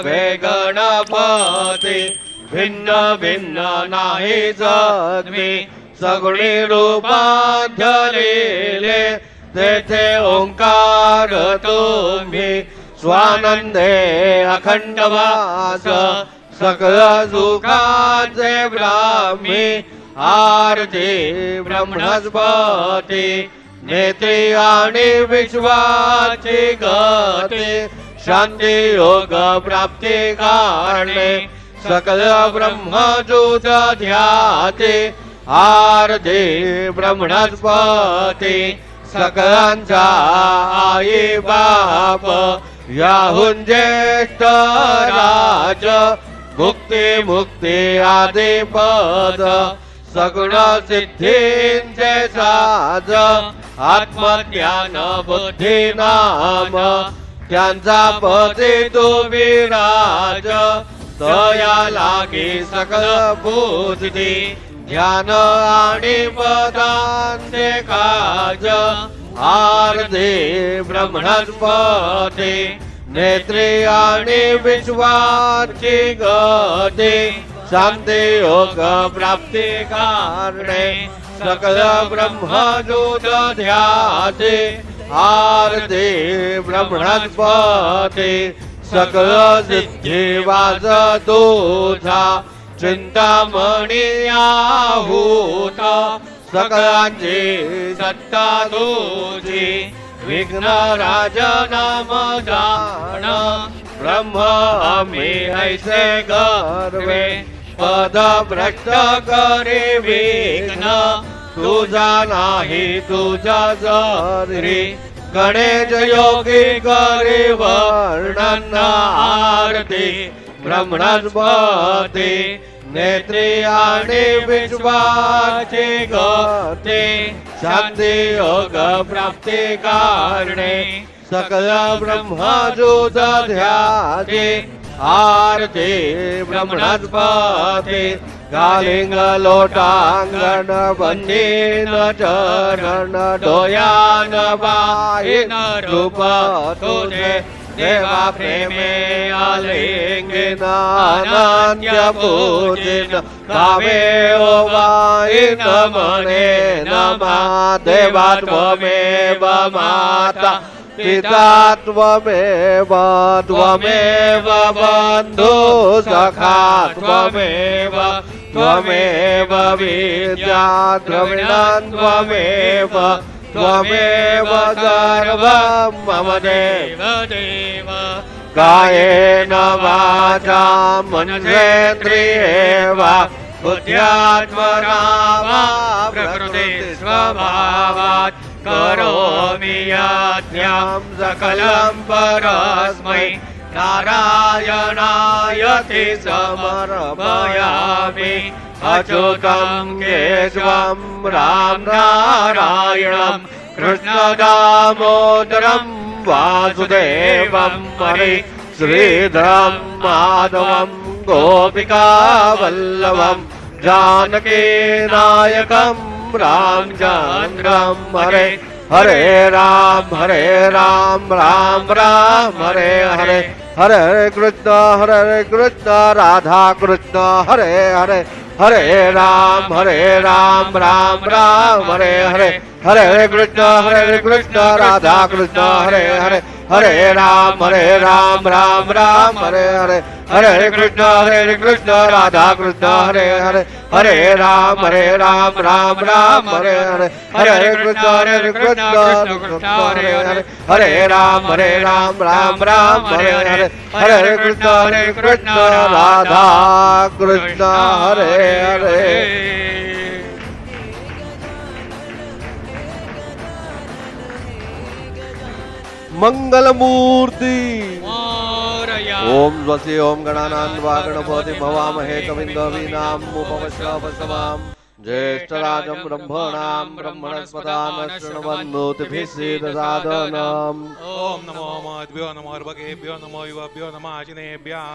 वे गणपती भिन्न भिन्न नाही जन्मी सगुणी रूपाध्यलेले तेथे ओंकार तुम्ही स्वानंदे अखंड वास सकल सुखाचे ब्राह्मी आरती ब्रह्मस्पती नेत्री आणि विश्वाची गती शांती योग प्राप्ती कारणे सकल ब्रह्मजूत ध्याते आरती ब्रह्मस्पती सकलांचा आई बाप याहून ज्येष्ठ राज मुक्ती मुक्ती आदी पद सगुण सिद्धींचे साज आत्मज्ञान बुद्धी नाम त्यांचा पती तो विराज तया लागी सकल पूजती ध्यान आणि पदांचे काज आरती ब्रह्मस्पती नेत्री आणि विश्वाची गती शांती योग प्राप्ती कारणे सकल ब्रह्मजूत ध्याते आरती ब्रह्मस्पती सकल सिद्धी वाज तुझा चिंतामणी आहूत सकलांची सत्ता तुझी विघ्न राज नाम जाण ब्रह्म आम्ही ऐसे गर्वे पद भ्रष्ट करे विघ्न तुझा नाही तुझा जरी गणेश योगी करे वर्णन आरती ब्रह्मस्पती नेत्री आणि विश्वाची गती शांती योग प्राप्ती कारणे सकल ब्रह्मजूत ध्याते आरती ब्रह्मस्पती कालिंग लोटांगण बंदीन चरण डोयान बाईन रूप तुझे देवा प्रेमे आलिंगिन अनन्य पूजिन कामे ओवाईन मने नमा देवा त्वमेव माता पिता त्वमेव त्वमेव बन्धु सखा त्वमेव त्वमेव विद्या द्रविणं त्वमेव त्वमेव सर्वं मम देव देव कायेन वाचा मनसेन्द्रिये वा बुद्ध्यात्मना वा प्रकृति स्वभावात् करोमि यज्ञं सकलं परस्मै नारायणायति समर्पयामि अच्युतं केशवं राम नारायणं कृष्ण दामोदरं वासुदेवं हरि श्रीधरं माधवं गोपिका वल्लभं जानकी नायकं रामचन्द्रं हरे हरे राम राम राम हरे हरे हरे कृष्ण राधा कृष्ण हरे हरे हरे राम राम राम हरे हरे हरे कृष्ण राधा कृष्ण हरे हरे हरे राम राम हरे हरे हरे कृष्ण राधा कृष्ण हरे हरे हरे राम राम हरे हरे हरे कृष्ण हरे हरे हरे राम राम हरे हरे हरे कृष्ण राधा कृष्ण हरे हरे मंगल मूर्ति ओम स्वस्ति ओम गणानान्वा गणपति भवामहे कविं कवीनां उपवश्रवसवाम ज्येष्ठराजं ब्रह्मणां ब्रह्मणस्पदान शृण्वन्नोतिभिः सीदसादनम् ओम नमो महद्भ्यो नमो अर्भकेभ्यो नमो युवभ्यो नमः आजिनेभ्यः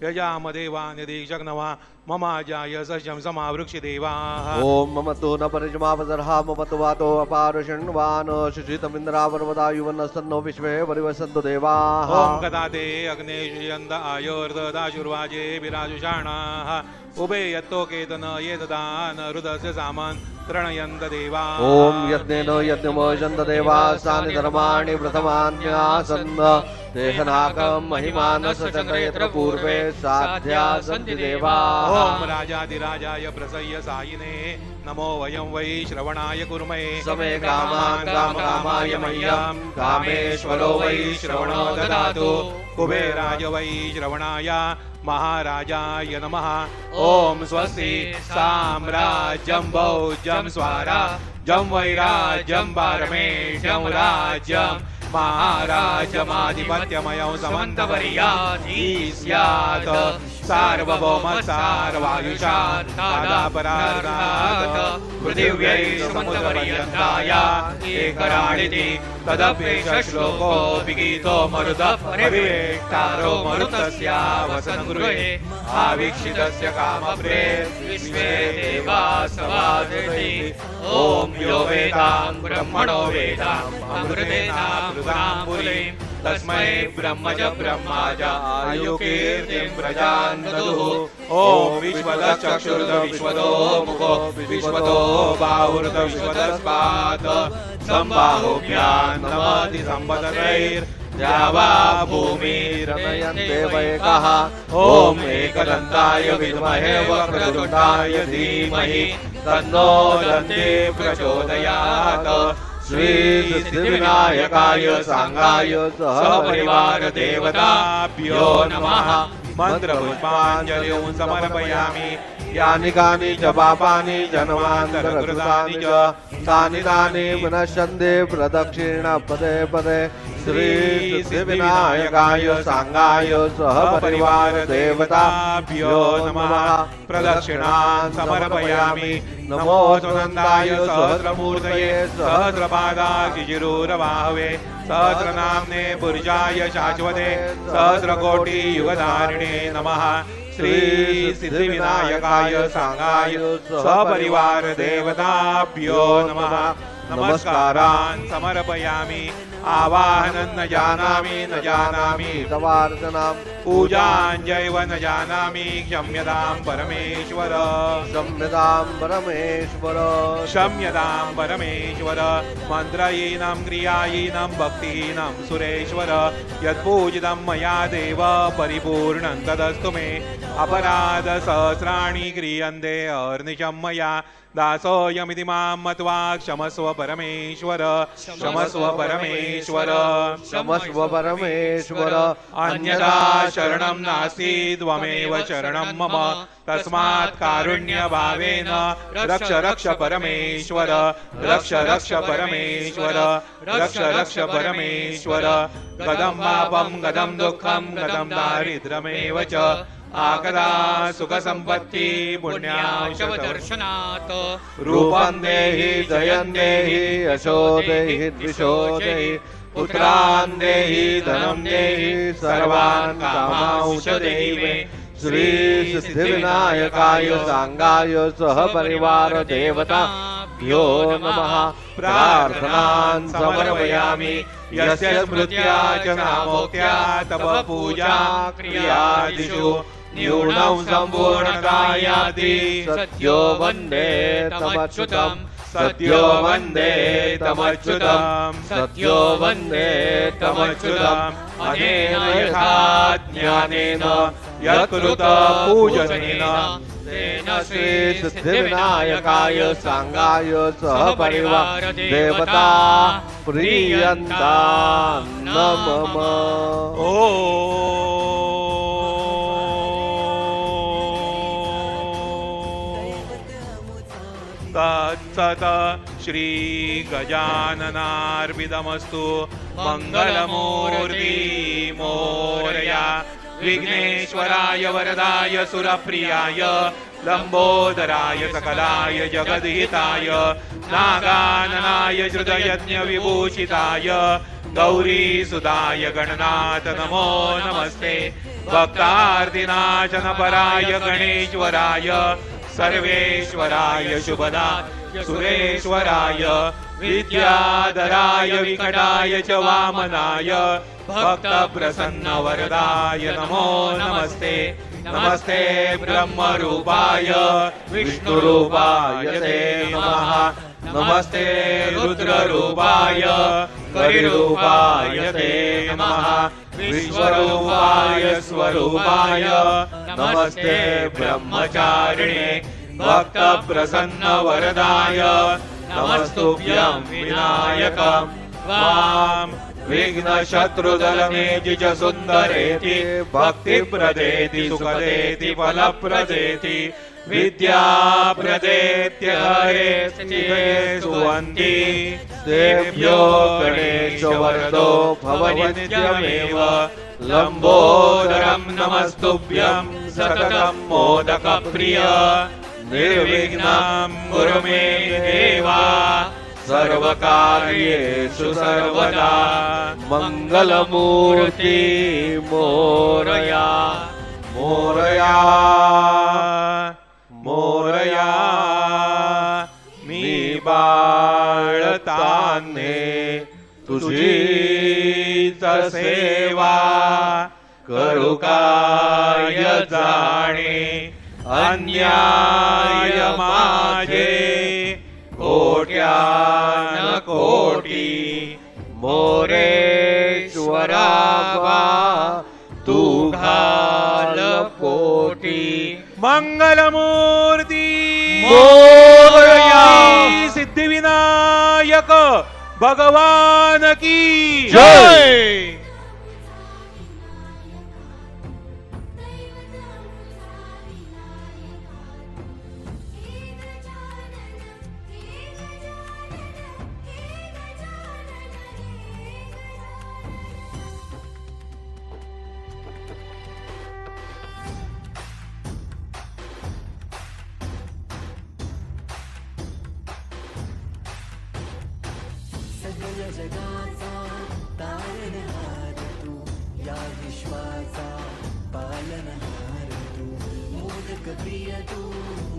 यजामदेवान्यदीशग्नवा ममाजाय सस्यं समावृक्षदेवाः ओम मम तो न परिजमापसर्हा मम तो वातो अपारुषण्वान शुचितमिन्द्रावरवदायुवनस्तन्नो विश्वे परिवसन्तु देवाः ओम गदाते अग्नेशयन्द आयोर्ददाशुर्वाजे विराजुषाणाः उभे यत्तो केतन ये ददान रुदस्य सामन् तृणयन्त देवाः ओम यज्ञेन यज्ञमोजन्त देवासानि धर्माणि प्रथमान्यासन् देहनाकं महिमानस चन्द्र पूर्वे साध्या सन्ति देवाः ओम राजाधिराजाय प्रसह्य सायिने नमो वयं वै श्रवणाय कुर्महे समे कामान् कामकामाय मह्यं कामेश्वरो वै श्रवणो ददातु कुबेराय वै श्रवणाय महाराजाय नमः ओम स्वस्ति साम्राज्यं भोज्यं स्वराज्यं वैराज्यं पारमेष्ठ्यं राज्यं महाराजमाधिपत्यमयं समन्तवर्याधि स्यात् सार्वभौमः सार्वायुषात् पृथिव्यै समुद्रपर्यन्ताय एकराळिति तदप्येष श्लोको विगीतो मरुतः परिवेष्टारो मरुतस्यावसनगृहे आवीक्षितस्य कामप्रे विश्वे देवासवादिति ॐ यो वेदां ब्रह्मणो वेदां अमृतेनामृताम्बुलिं तस्मै ब्रह्मज ब्रह्माज आयुकीर्तिं प्रजान् ददुः ॐ विश्वदश्चक्षुर्द विश्वदो मुखो विश्वतो बाहुर्द विश्वदस्मात् सम्बाहुभ्यां नमति सम्पदनैर्द्यावा भूमिरनयन्ते वैकः ॐ एकदन्ताय विद्महे वक्रतुण्डाय धीमहि तन्नो दन्ते प्रचोदयात् श्री सिद्धिविनायकाय सांगाय सहपरिवार देवताभ्यो नमः मंत्रपुष्पाञ्जलिं समर्पयामि यानि कानि च पापानि जन्मान्तरकृतानि च तानि तानि विनश्यन्ते प्रदक्षिण पदे पदे श्री सिद्धिविनायकाय सांगाय सहपरिवार देवताभ्यो नमः प्रदक्षिणान् समर्पयामि नमो सुनन्दाय सहस्रमूर्तये सहस्रपादाक्षिशिरोरवाहवे सहस्रनाम्ने पुरुषाय शाश्वते सहस्रकोटियुगधारिणे नमः श्री सिद्धिविनायकाय सांगाय सपरिवार देवताभ्यो नमः नमस्कारान् समर्पयामि आवाहनं न जानामि तवार्चनां पूजाञ्जैव न जानामि क्षम्यतां परमेश्वर क्षम्यतां परमेश्वर मन्त्रहीनं क्रियाहीनं भक्तिहीनं सुरेश्वर यत्पूजितं मया देव परिपूर्णं तदस्तु मे अपराध सहस्राणि क्रियन्ते अहर्निशं मया दासोऽयमिति मां मत्वा क्षमस्व परमेश्वर अन्यथा शरणं नास्ति त्वमेव शरणं मम तस्मात् कारुण्यभावेन रक्ष परमेश्वर रक्ष परमेश्वर गदं पापं गदं दुःखं गदं दारिद्र्यमेव च आकदा सुख संपत्ति पुण्याशवदर्शनात् रूपं देहि जयं देहि यशो देहि द्विषो देहि पुत्रान् देहि धनं देहि सर्वान् कामांश देहि मे श्री सिद्धिविनायकाय सांगाय सहपरिवार देवताभ्यो नमः प्रार्थनान् समर्पयामि यस्य स्मृत्या च नामोक्त्या तव पूजा क्रियादिषु न्यूनं सम्पूर्णतायाति सत्यो वन्दे तमच्युतम् अनेन यथा ज्ञानेन यत्कृत पूजनेन तेन श्री सिद्धिविनायकाय सांगाय सहपरिवार देवता प्रीयन्ता नमः। तत्सत श्री गजाननार्पितमस्तु मंगलमूर्ति मोरया विघ्नेश्वराय वरदाय सुरप्रियाय लंबोदराय सकलाय जगद्हिताय नागाननाय श्रुतयज्ञविभूषिताय गौरीसुताय गणनाथ नमो नमस्ते भक्तार्तिनाशनपराय गणेश्वराय सर्वेश्वराय शुभदाय सुरेश्वराय विद्याधराय विकटाय च वामनाय भक्तप्रसन्नवरदाय नमो नमस्ते नमस्ते ब्रह्मरूपाय विष्णुरूपाय ते नमः नमस्ते रुद्ररूपाय करिरूपाय ते नमः विश्वरूपाय स्वरूपाय नमस्ते ब्रह्मचारिणे भक्तप्रसन्नवरदाय नमस्तुभ्यं विनायक वां विघ्नशत्रुदलनेजिज सुन्दरेति भक्तिप्रदेति सुखदेति फलप्रदेति विद्याप्रदेत्य हरेस्तिहे सुवन्ति तेभ्यो गणेशो वरदो भवनित्यमेव लम्बोदरं नमस्तुभ्यं सततं मोदकप्रिय निर्विघ्नं कुरु मे देवा सर्वकार्येषु सर्वदा मंगलमूर्ति मोरया मोरया मोरया मी बाळताने तुझीच सेवा करू काय जाणे अन्याय माझे कोट्यान कोटी मोरेश्वरा तू घाल पोटी मंगलमूर्ती मोरया सिद्धिविनायक भगवान की जय। सगळ्या जगाचा तारणहार तू या विश्वाचा पालनहार तू मोदक प्रिय तू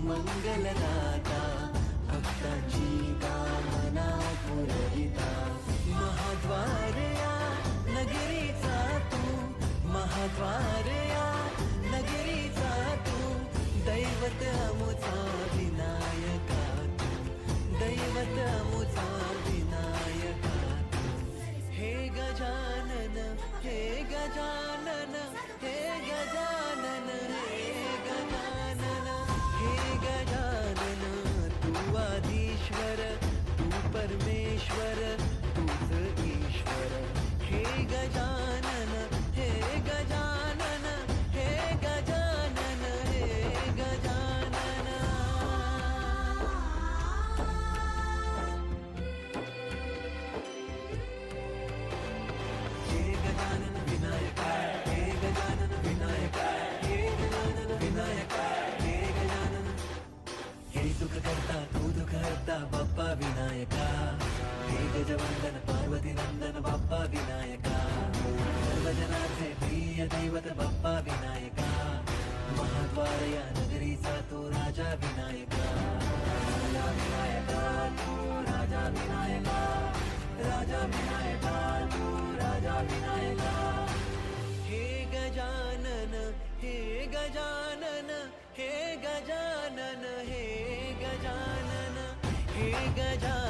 मंगलदाता भक्तांची कामना पुरविता महाद्वार या नगरीचा तू महाद्वार या नगरीचा तू दैवत अमुचा विनायका तू दैवत अमुचा हे गजानन हे गजानन हे गजानन हे गजानन हे गजानन तू आदिश्वर तू परमेश्वर तूच ईश्वर हे गजानन हे गजानन हे गजानन हे गजानन बाप्पा विनायका हे गजवंदन पार्वती नंदन बाप्पा विनायका सर्वजनाचे प्रिय दैवत बाप्पा विनायका महाद्वार या नगरीचा तो राजा विनायका राजा विनायका तू राजा विनायका राजा विनायका तू राजा विनायका हे गजानन हे गजानन हे गजानन हे गजानन हे गजानन